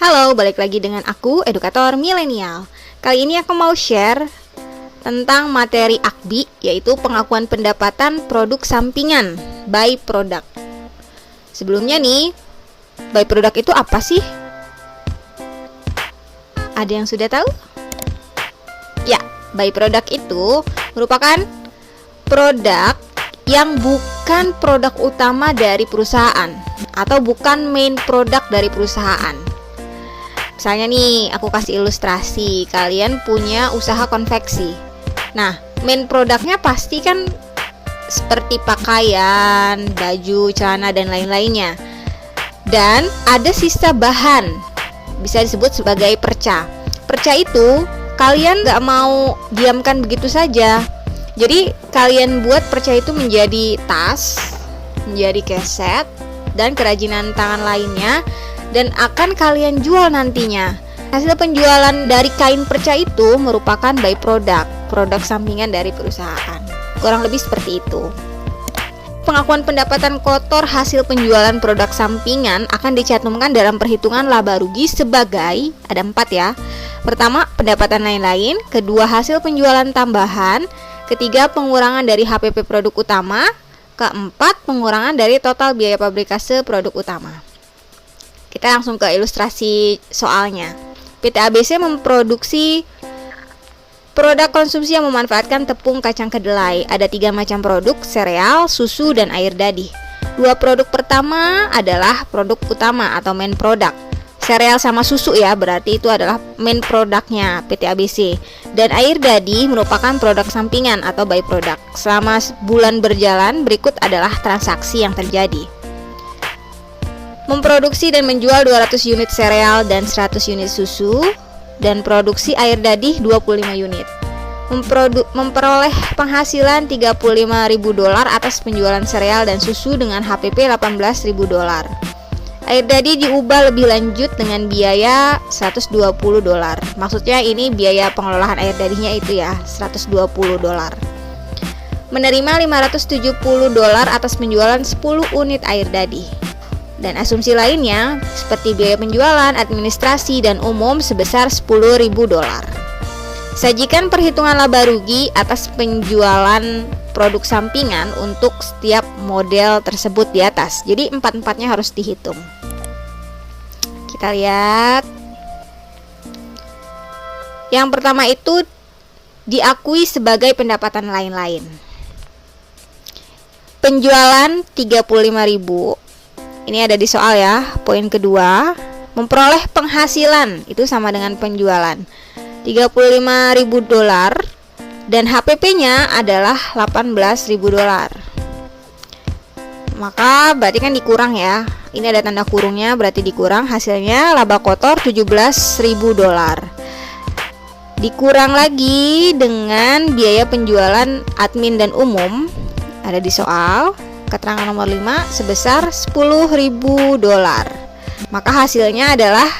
Halo, balik lagi dengan aku, edukator milenial. Kali ini aku mau share tentang materi AKBI, yaitu pengakuan pendapatan produk sampingan, by product. Sebelumnya nih, by product itu apa sih? Ada yang sudah tahu? Ya, by product itu merupakan produk yang bukan produk utama dari perusahaan atau bukan main produk dari perusahaan. Misalnya nih, aku kasih ilustrasi, kalian punya usaha konveksi. Nah, main produknya pasti kan seperti pakaian, baju, celana, dan lain-lainnya. Dan ada sisa bahan, bisa disebut sebagai perca. Perca itu kalian gak mau diamkan begitu saja. Jadi kalian buat perca itu menjadi tas, menjadi keset, dan kerajinan tangan lainnya, dan akan kalian jual nantinya. Hasil penjualan dari kain perca itu merupakan by product, produk sampingan dari perusahaan. Kurang lebih seperti itu. Pengakuan pendapatan kotor hasil penjualan produk sampingan akan dicantumkan dalam perhitungan laba rugi sebagai, ada 4 ya. Pertama, pendapatan lain-lain. Kedua, hasil penjualan tambahan. Ketiga, pengurangan dari HPP produk utama. Keempat, pengurangan dari total biaya pabrikase produk utama. Kita langsung ke ilustrasi soalnya. PT ABC memproduksi produk konsumsi yang memanfaatkan tepung kacang kedelai. Ada 3 macam produk, sereal, susu, dan air dadih. 2 produk pertama adalah produk utama atau main product. Sereal sama susu ya, berarti itu adalah main produknya PT ABC. Dan air dadih merupakan produk sampingan atau by product. Selama bulan berjalan, berikut adalah transaksi yang terjadi. Memproduksi dan menjual 200 unit sereal dan 100 unit susu, dan produksi air dadih 25 unit. Memperoleh penghasilan $35.000 atas penjualan sereal dan susu dengan HPP $18.000. Air dadih diubah lebih lanjut dengan biaya $120. Maksudnya ini biaya pengelolaan air dadihnya itu ya, $120. Menerima $570 atas penjualan 10 unit air dadih. Dan asumsi lainnya seperti biaya penjualan, administrasi, dan umum sebesar $10.000. Sajikan perhitungan laba rugi atas penjualan produk sampingan untuk setiap model tersebut di atas. Jadi 4-4-nya harus dihitung. Kita lihat. Yang pertama itu diakui sebagai pendapatan lain-lain. Penjualan 35.000. Ini ada di soal ya. Poin kedua, memperoleh penghasilan itu sama dengan penjualan $35.000 dan HPP-nya adalah $18.000. Maka berarti kan dikurang ya. Ini ada tanda kurungnya, berarti dikurang. Hasilnya laba kotor $17.000. Dikurang lagi dengan biaya penjualan admin dan umum. Ada di soal. Keterangan nomor 5 sebesar $10.000. Maka hasilnya adalah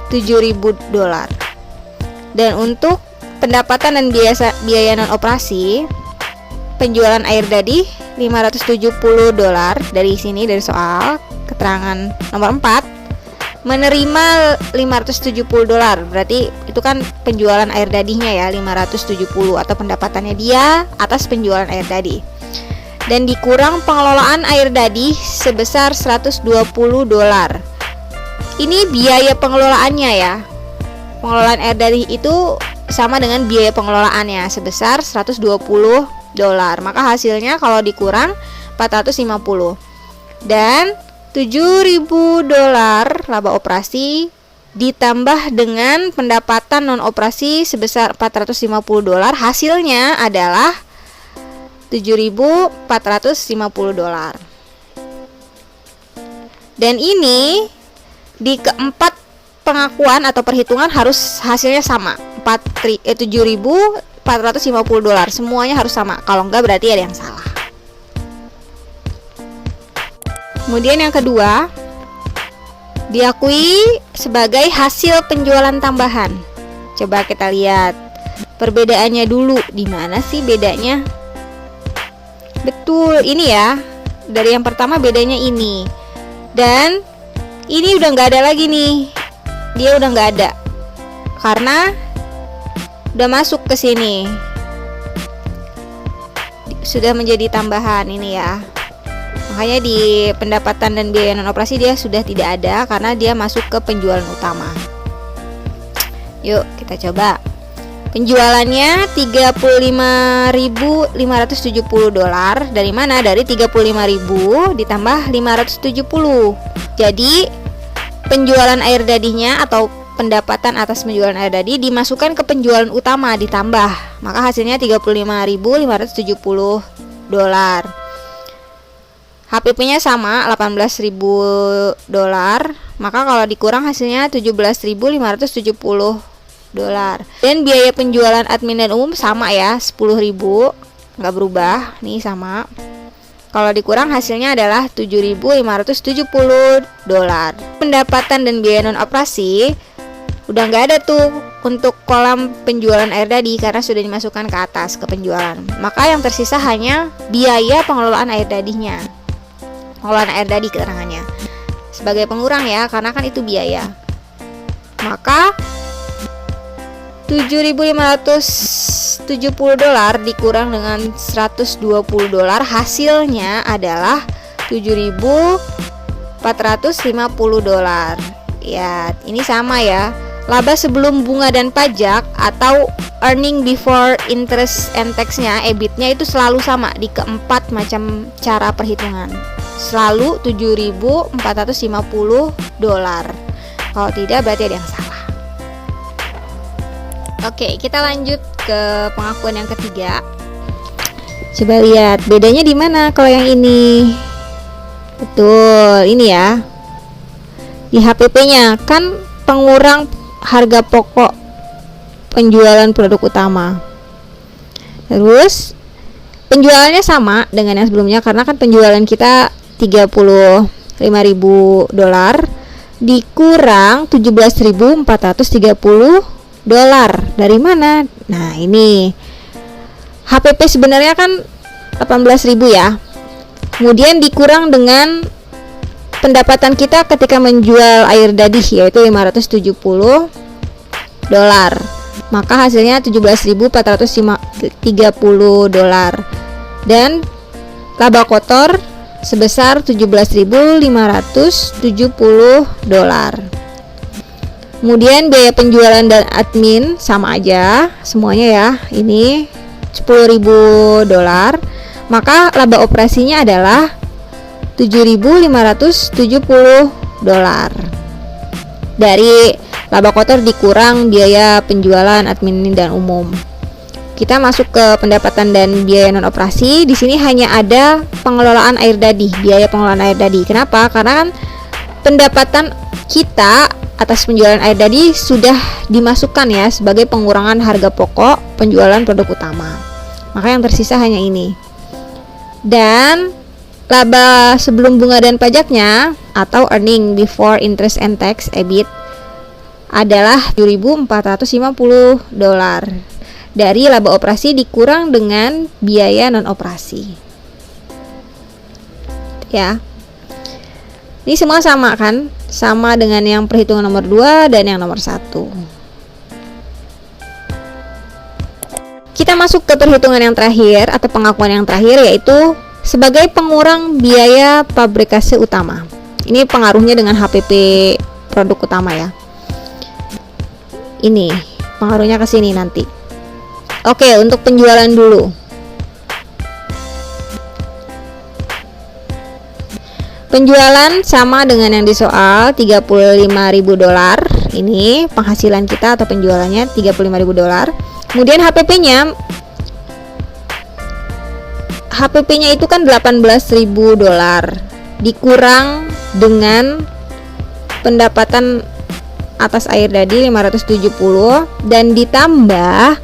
$7.000. Dan untuk pendapatan dan biaya non operasi, penjualan air dadih $570 dari sini, dari soal keterangan nomor 4, menerima $570. Berarti itu kan penjualan air dadihnya ya, 570, atau pendapatannya dia atas penjualan air dadih. Dan dikurang pengelolaan air dadih sebesar $120. Ini biaya pengelolaannya ya. Pengelolaan air dadih itu sama dengan biaya pengelolaannya sebesar $120. Maka hasilnya kalau dikurang $450. Dan $7.000 laba operasi ditambah dengan pendapatan non operasi sebesar $450, hasilnya adalah $7.450. Dan ini di keempat pengakuan atau perhitungan harus hasilnya sama, $7.450. Semuanya harus sama. Kalau enggak berarti ada yang salah. Kemudian yang kedua, diakui sebagai hasil penjualan tambahan. Coba kita lihat perbedaannya dulu. Di mana sih bedanya? Betul, ini ya. Dari yang pertama bedanya ini. Dan ini udah nggak ada lagi nih dia udah nggak ada karena udah masuk ke sini, sudah menjadi tambahan ini ya. Makanya di pendapatan dan biaya non operasi dia sudah tidak ada karena dia masuk ke penjualan utama. Yuk kita coba. Penjualannya 35.570 dolar. Dari mana? Dari 35.000 ditambah 570. Jadi penjualan air dadinya atau pendapatan atas penjualan air dadi dimasukkan ke penjualan utama ditambah. Maka hasilnya 35.570 dolar. HPP-nya sama 18.000 dolar. Maka kalau dikurang hasilnya 17.570 dolar. Dan biaya penjualan admin dan umum sama ya, 10.000, nggak berubah nih, sama. Kalau dikurang hasilnya adalah 7.570 dolar. Pendapatan dan biaya non operasi udah nggak ada tuh untuk kolam penjualan air dadi karena sudah dimasukkan ke atas ke penjualan. Maka yang tersisa hanya biaya pengelolaan air dadinya, pengelolaan air dadi keterangannya sebagai pengurang ya, karena kan itu biaya. Maka 7.570 dolar dikurang dengan 120 dolar, hasilnya adalah 7.450 dolar. Ya, ini sama ya. Laba sebelum bunga dan pajak atau earning before interest and tax-nya, EBIT-nya itu selalu sama di keempat macam cara perhitungan. Selalu 7.450 dolar. Kalau tidak berarti ada yang salah. Oke, kita lanjut ke pengakuan yang ketiga. Coba lihat bedanya di mana kalau yang ini. Betul, ini ya. Di HPP-nya kan pengurang harga pokok penjualan produk utama. Terus penjualannya sama dengan yang sebelumnya karena kan penjualan kita 35.000 dolar dikurang 17.430 dolar. Dari mana? Nah, ini HPP sebenarnya kan 18.000 ya. Kemudian dikurang dengan pendapatan kita ketika menjual air dadi yaitu 570 dolar. Maka hasilnya 17.430 dolar. Dan laba kotor sebesar 17.570 dolar. Kemudian biaya penjualan dan admin sama aja semuanya ya. Ini 10.000 dolar. Maka laba operasinya adalah 7.570 dolar. Dari laba kotor dikurang biaya penjualan admin dan umum. Kita masuk ke pendapatan dan biaya non operasi. Di sini hanya ada pengelolaan air dadi, biaya pengelolaan air dadi. Kenapa? Karena kan pendapatan kita atas penjualan air dadi sudah dimasukkan ya sebagai pengurangan harga pokok penjualan produk utama. Maka yang tersisa hanya ini. Dan laba sebelum bunga dan pajaknya atau earning before interest and tax EBIT adalah 7.450 dolar. Dari laba operasi dikurang dengan biaya non operasi. Ya. Ini semua sama kan? Sama dengan yang perhitungan nomor 2 dan yang nomor 1. Kita masuk ke perhitungan yang terakhir atau pengakuan yang terakhir, yaitu sebagai pengurang biaya pabrikasi utama. Ini pengaruhnya dengan HPP produk utama ya. Ini pengaruhnya ke sini nanti. Oke, untuk penjualan dulu. Penjualan sama dengan yang di soal 35.000 dolar. Ini penghasilan kita atau penjualannya 35.000 dolar. Kemudian HPP-nya itu kan 18.000 dolar. Dikurang dengan pendapatan atas air dadi 570 dan ditambah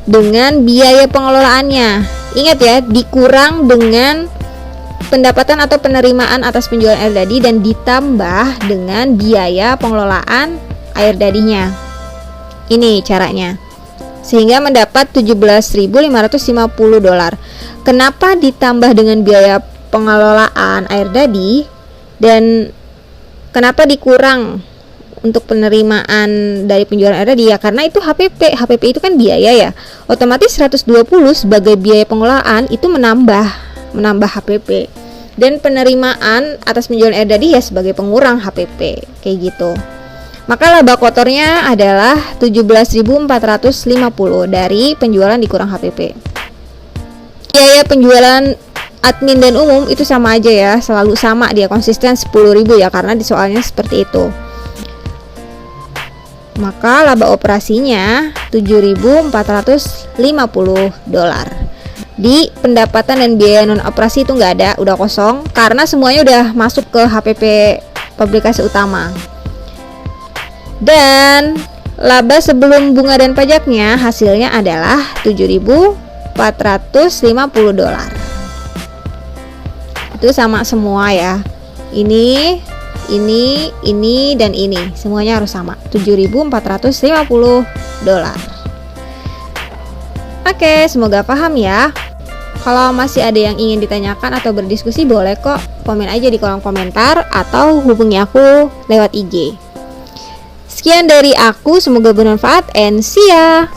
dengan biaya pengelolaannya. Ingat ya, dikurang dengan pendapatan atau penerimaan atas penjualan air dadi dan ditambah dengan biaya pengelolaan air dadinya. Ini caranya. Sehingga mendapat 17.550 dolar. Kenapa ditambah dengan biaya pengelolaan air dadi dan kenapa dikurang untuk penerimaan dari penjualan RD ya, karena itu HPP. HPP itu kan biaya ya. Otomatis 120 sebagai biaya pengelolaan itu menambah HPP. Dan penerimaan atas penjualan RD ya sebagai pengurang HPP, kayak gitu. Maka laba kotornya adalah 17.450 dari penjualan dikurang HPP. Biaya penjualan admin dan umum itu sama aja ya, selalu sama, dia konsisten 10.000 ya, karena di soalnya seperti itu. Maka laba operasinya 7.450 dolar. Di pendapatan dan biaya non operasi itu nggak ada, udah kosong karena semuanya udah masuk ke HPP publikasi utama. Dan laba sebelum bunga dan pajaknya hasilnya adalah 7.450 dolar. Itu sama semua ya. Ini, dan ini semuanya harus sama, 7.450 dolar. Oke, semoga paham ya. Kalau masih ada yang ingin ditanyakan atau berdiskusi, boleh kok komen aja di kolom komentar atau hubungi aku lewat IG. Sekian dari aku, semoga bermanfaat and see ya.